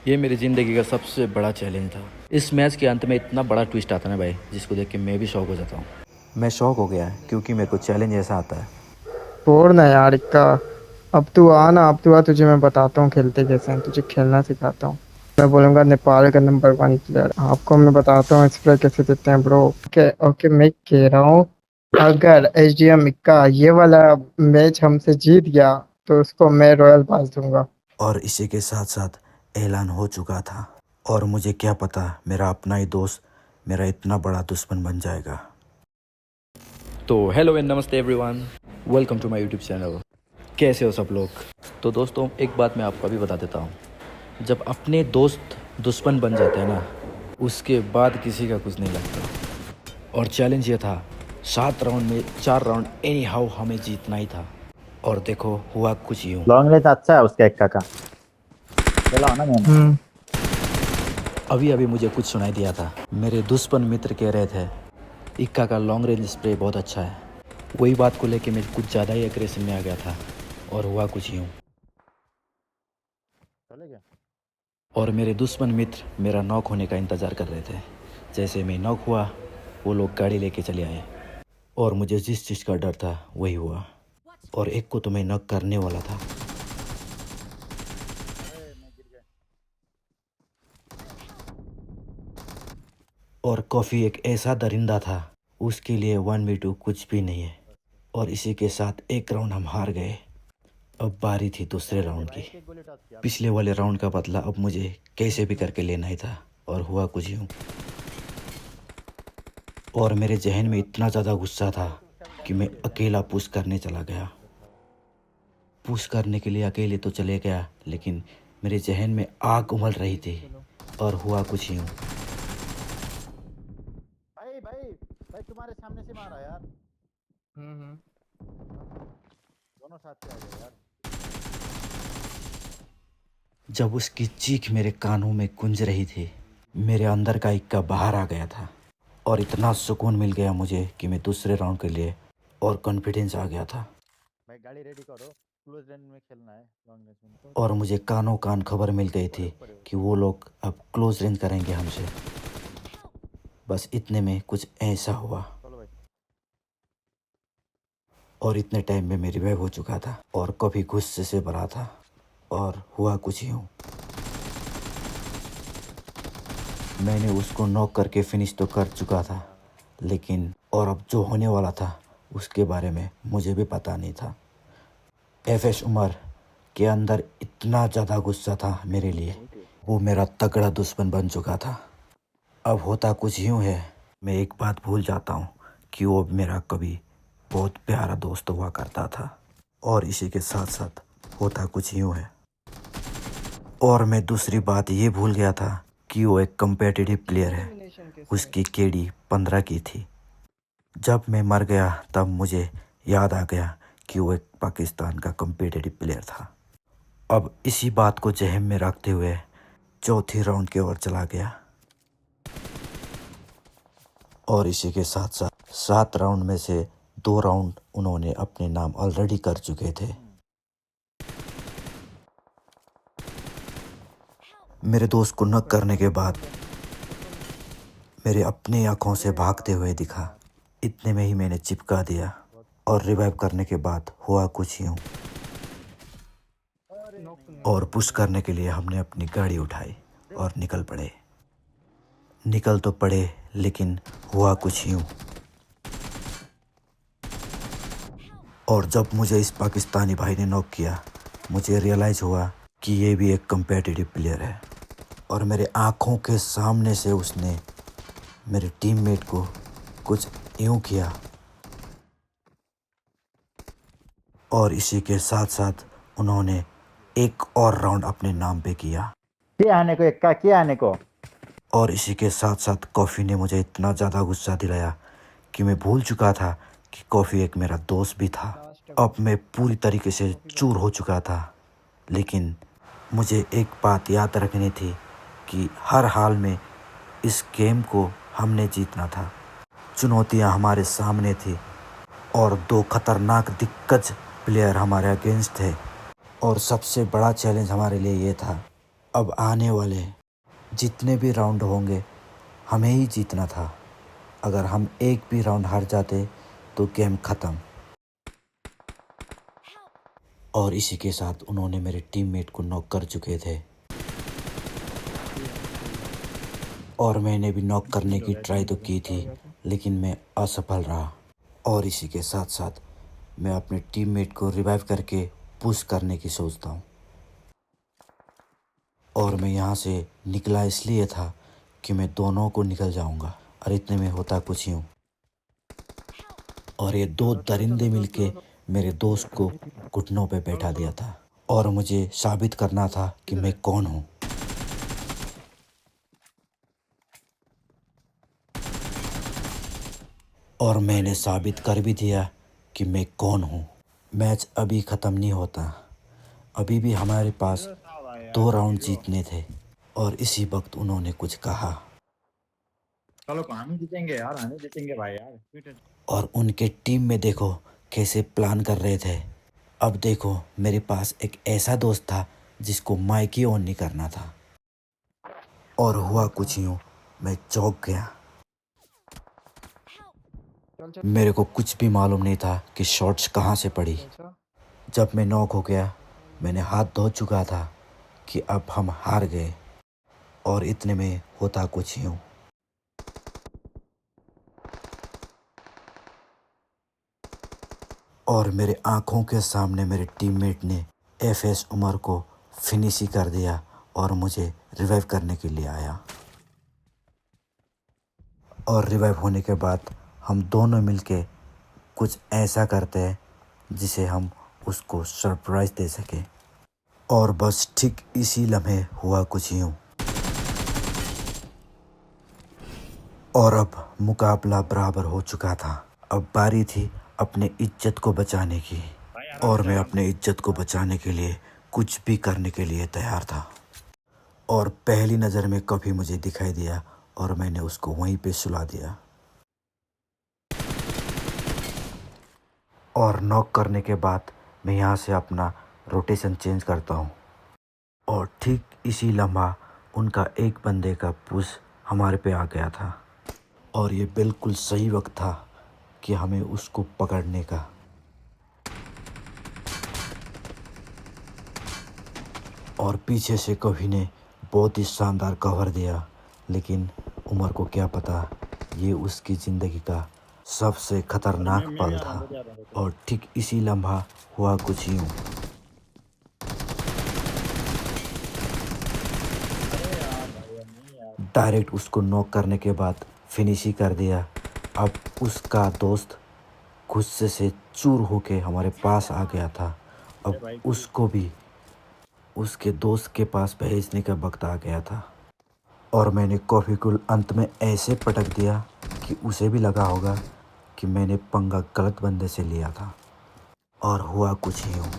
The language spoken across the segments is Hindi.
ये मेरी ज़िंदगी का सबसे बड़ा चैलेंज था। इस मैच के अंत में इतना बड़ा ट्विस्ट आता ना भाई, जिसको देख के मैं भी शॉक हो जाता हूँ। मैं शॉक हो गया क्योंकि मेरे को चैलेंज ऐसा आता है। छोड़ ना यार इक्का। अब तू आ ना, अब तू आ, तुझे मैं बताता हूँ खेलते कैसे हैं, तुझे खेलना सिखाता हूँ। मैं बोलूंगा नेपाल का नंबर 1 प्लेयर आपको मैं बताता हूँ स्प्रे कैसे देते हैं ब्रो। ओके ओके, मैं कह रहा हूँ अगर एचडीएम इक्का ये वाला मैच हमसे जीत गया तो उसको मैं रॉयल पास दूंगा। और इसी के साथ साथ ऐलान हो चुका था। और मुझे क्या पता मेरा अपना ही दोस्त मेरा इतना बड़ा दुश्मन बन जाएगा। तो हेलो एंड नमस्ते everyone, welcome to my YouTube channel. कैसे हो सब लोग? तो दोस्तों, एक बात मैं आपको अभी बता देता हूँ। जब अपने दोस्त दुश्मन बन जाते हैं ना, उसके बाद किसी का कुछ नहीं लगता। और चैलेंज ये था, 7 राउंड में 4 राउंड एनी हाउ हमें जीतना ही था। और देखो हुआ कुछ यूँ। लॉन्ग रेंज अच्छा है उसका एक्का का। खेला हो ना मैंने। हम्म। अभी अभी मुझे कुछ सुनाई दिया था। मेरे दुश्मन मित्र कह रहे थे इक्का का लॉन्ग रेंज स्प्रे बहुत अच्छा है। वही बात को लेके मैं कुछ ज़्यादा ही एग्रेशन में आ गया था। और हुआ कुछ यूँ। चले गया। और मेरे दुश्मन मित्र मेरा नॉक होने का इंतज़ार कर रहे थे। जैसे मैं नॉक हुआ, वो लोग गाड़ी लेके चले आए। और मुझे जिस चीज़ का डर था वही हुआ। और एक को तो मैं नॉक करने वाला था। अरे मैं गिर गया। और कॉफ़ी एक ऐसा दरिंदा था, उसके लिए 1v2 कुछ भी नहीं है। और इसी के साथ एक राउंड हम हार गए। अब बारी थी दूसरे राउंड की। एक एक गोली टच किया पिछले वाले राउंड का बदला अब मुझे कैसे भी करके लेना ही था। और हुआ कुछ यूँ। और मेरे जहन में इतना ज़्यादा गुस्सा था कि मैं अकेला पुश करने चला गया। पुश करने के लिए अकेले तो चले गया, लेकिन मेरे जहन में आग उमल रही थी। और हुआ कुछ यूँ। भाई भाई भाई तुम्हारे सामने से मारा यार। हम्म। दोनों साथ से आ गए यार। जब उसकी चीख मेरे कानों में गूंज रही थी, मेरे अंदर का इक्का बाहर आ गया था। और इतना सुकून मिल गया मुझे कि मैं दूसरे राउंड के लिए और कॉन्फिडेंस आ गया था। भाई गाड़ी रेडी करो, क्लोज रेंज में खेलना है। लॉन्ग रेंज में और मुझे कानों कान खबर मिल गई ऊपर है थी ऊपर है। कि वो लोग अब क्लोज रेंज करेंगे हमसे। बस इतने में कुछ ऐसा हुआ। चलो भाई। और इतने टाइम में मेरी वेव हो चुका था और कभी गुस्से से भरा था। और हुआ कुछ यूँ। मैंने उसको नॉक करके फिनिश तो कर चुका था, लेकिन और अब जो होने वाला था उसके बारे में मुझे भी पता नहीं था। एफएस उमर के अंदर इतना ज़्यादा गुस्सा था मेरे लिए। वो मेरा तगड़ा दुश्मन बन चुका था। अब होता कुछ यूँ है, मैं एक बात भूल जाता हूँ कि वो मेरा कभी बहुत प्यारा दोस्त हुआ करता था। और इसी के साथ साथ होता कुछ यूँ है। और मैं दूसरी बात ये भूल गया था कि वो एक कम्पेटिटिव प्लेयर है। उसकी केडी 15 की थी। जब मैं मर गया तब मुझे याद आ गया कि वो एक पाकिस्तान का कम्पेटिटिव प्लेयर था। अब इसी बात को जहन में रखते हुए चौथी राउंड की ओर चला गया। और इसी के साथ साथ 7 राउंड में से 2 राउंड उन्होंने अपने नाम ऑलरेडी कर चुके थे। मेरे दोस्त को नॉक करने के बाद मेरे अपनी आंखों से भागते हुए दिखा। इतने में ही मैंने चिपका दिया। और रिवाइव करने के बाद हुआ कुछ यूँ। और पुश करने के लिए हमने अपनी गाड़ी उठाई और निकल पड़े। निकल तो पड़े, लेकिन हुआ कुछ यूँ। और जब मुझे इस पाकिस्तानी भाई ने नॉक किया, मुझे रियलाइज़ हुआ कि ये भी एक कम्पेटिटिव प्लेयर है। और मेरे आँखों के सामने से उसने मेरे टीममेट को कुछ यूँ किया। और इसी के साथ साथ उन्होंने एक और राउंड अपने नाम पे किया। क्या आने को एक्का, क्या आने को। और इसी के साथ साथ कॉफ़ी ने मुझे इतना ज़्यादा गुस्सा दिलाया कि मैं भूल चुका था कि कॉफ़ी एक मेरा दोस्त भी था। अब मैं पूरी तरीके से चूर हो चुका था, लेकिन मुझे एक बात याद रखनी थी कि हर हाल में इस गेम को हमने जीतना था। चुनौतियां हमारे सामने थी और 2 खतरनाक दिग्गज प्लेयर हमारे अगेंस्ट थे। और सबसे बड़ा चैलेंज हमारे लिए ये था अब आने वाले जितने भी राउंड होंगे हमें ही जीतना था। अगर हम एक भी राउंड हार जाते तो गेम ख़त्म। और इसी के साथ उन्होंने मेरे टीममेट को नॉक कर चुके थे और मैंने भी नॉक करने की ट्राई तो की थी, लेकिन मैं असफल रहा। और इसी के साथ साथ मैं अपने टीममेट को रिवाइव करके पुश करने की सोचता हूँ। और मैं यहाँ से निकला इसलिए था कि मैं दोनों को निकल जाऊँगा, और इतने में होता कुछ यूँ। और ये दो दरिंदे मिलके मेरे दोस्त को घुटनों पे बैठा दिया था और मुझे साबित करना था कि मैं कौन हूँ। और मैंने साबित कर भी दिया कि मैं कौन हूँ। मैच अभी ख़त्म नहीं होता, अभी भी हमारे पास 2 राउंड जीतने थे। और इसी वक्त उन्होंने कुछ कहा चलो कहानी जीतेंगे यार, हमें जीतेंगे भाई यार। और उनके टीम में देखो कैसे प्लान कर रहे थे। अब देखो मेरे पास एक ऐसा दोस्त था जिसको माइक ही ऑन नहीं करना था। और हुआ कुछ यूँ, मैं चौंक गया। मेरे को कुछ भी मालूम नहीं था कि शॉट्स कहाँ से पड़ी। जब मैं नॉक हो गया मैंने हाथ धो चुका था कि अब हम हार गए। और इतने में होता कुछ यूँ, और मेरे आंखों के सामने मेरे टीममेट ने एफएस उमर को फिनिश ही कर दिया और मुझे रिवाइव करने के लिए आया। और रिवाइव होने के बाद हम दोनों मिलके कुछ ऐसा करते हैं जिसे हम उसको सरप्राइज़ दे सकें। और बस ठीक इसी लम्हे हुआ कुछ यूँ। और अब मुकाबला बराबर हो चुका था। अब बारी थी अपने इज्जत को बचाने की, और मैं अपने इज्जत को बचाने के लिए कुछ भी करने के लिए तैयार था। और पहली नज़र में कभी मुझे दिखाई दिया और मैंने उसको वहीं पे सुला दिया। और नॉक करने के बाद मैं यहाँ से अपना रोटेशन चेंज करता हूँ। और ठीक इसी लम्हा उनका एक बंदे का पुश हमारे पे आ गया था। और ये बिल्कुल सही वक्त था कि हमें उसको पकड़ने का। और पीछे से कभी ने बहुत ही शानदार कवर दिया, लेकिन उमर को क्या पता ये उसकी ज़िंदगी का सबसे खतरनाक पल था। और ठीक इसी लम्हा हुआ कुछ यूँ। डायरेक्ट उसको नॉक करने के बाद फिनिश ही कर दिया। अब उसका दोस्त गुस्से से चूर होके हमारे पास आ गया था। अब उसको भी उसके दोस्त के पास भेजने का वक्त आ गया था। और मैंने कॉफ़ी को अंत में ऐसे पटक दिया कि उसे भी लगा होगा कि मैंने पंगा गलत बंदे से लिया था। और हुआ कुछ यूँ।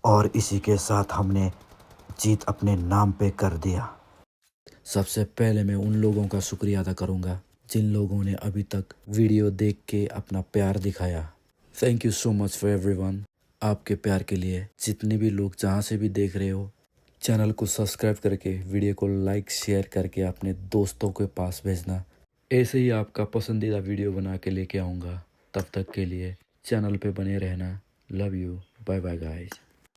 और इसी के साथ हमने जीत अपने नाम पे कर दिया। सबसे पहले मैं उन लोगों का शुक्रिया अदा करूँगा जिन लोगों ने अभी तक वीडियो देख के अपना प्यार दिखाया। Thank you so much for everyone. आपके प्यार के लिए जितने भी लोग जहाँ से भी देख रहे हो, चैनल को सब्सक्राइब करके वीडियो को लाइक शेयर करके अपने दोस्तों के पास भेजना। ऐसे ही आपका पसंदीदा वीडियो बना के लेके आऊँगा। तब तक के लिए चैनल पे बने रहना। Love you, bye bye guys.